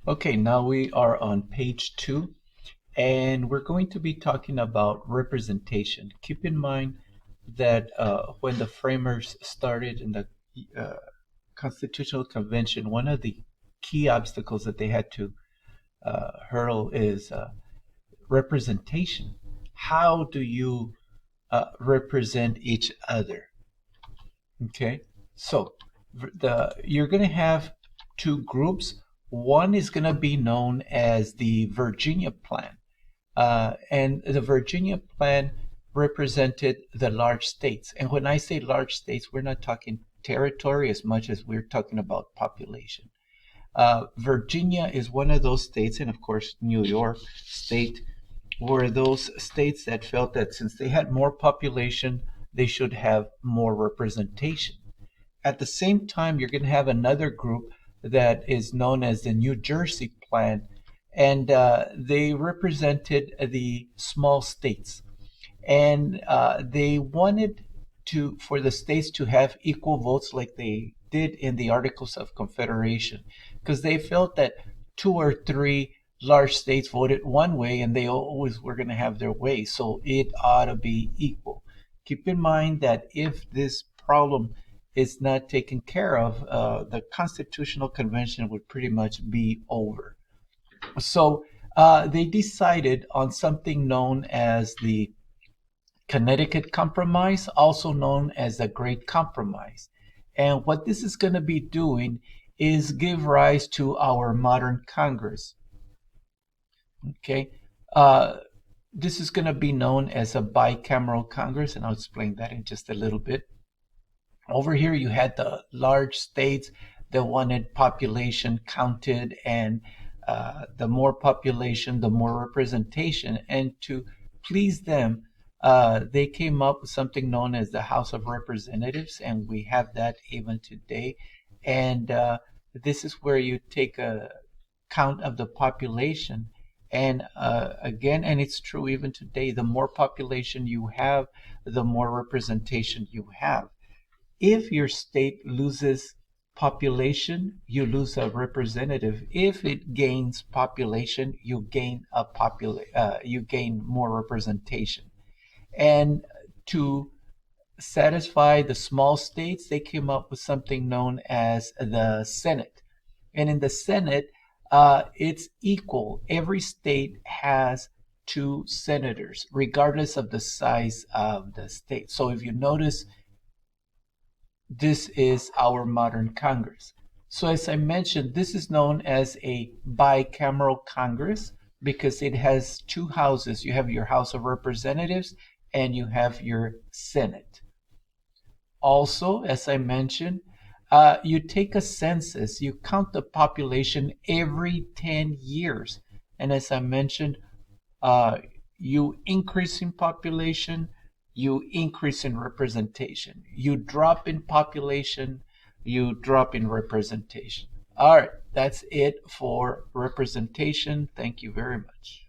Okay, now we are on page 2, and we're going to be talking about representation. Keep in mind that when the framers started in the uh, Constitutional Convention, one of the key obstacles that they had to hurdle is representation. How do you represent each other? Okay, so you're going to have two groups. One is going to be known as the Virginia Plan, and the Virginia Plan represented the large states. And when I say large states, we're not talking territory as much as we're talking about population. Virginia is one of those states, and of course, New York State were those states that felt that since they had more population, they should have more representation. At the same time, you're going to have another group that is known as the New Jersey Plan, and they represented the small states, and they wanted to for the states to have equal votes like they did in the Articles of Confederation, because they felt that two or three large states voted one way and they always were going to have their way, so it ought to be equal. Keep in mind that if this problem is not taken care of, the Constitutional Convention would pretty much be over. So they decided on something known as the Connecticut Compromise, also known as the Great Compromise. And what this is going to be doing is give rise to our modern Congress. Okay. Uh, this is going to be known as a bicameral Congress, and I'll explain that in just a little bit. Over here, you had the large states that wanted population counted, and the more population, the more representation. And to please them, they came up with something known as the House of Representatives, and we have that even today. And this is where you take a count of the population. And again, and it's true even today, the more population you have, the more representation you have. If your state loses population, you lose a representative. If it gains population, you gain more representation. And to satisfy the small states, they came up with something known as the Senate. And in the Senate, it's equal. Every state has two senators, regardless of the size of the state. So if you notice, this is our modern Congress. So, as I mentioned, this is known as a bicameral Congress because it has two houses. You have your House of Representatives and you have your Senate. Also, as I mentioned, you take a census, you count the population every 10 years. And as I mentioned, uh, you increase in population, you increase in representation. You drop in population, you drop in representation. All right, that's it for representation. Thank you very much.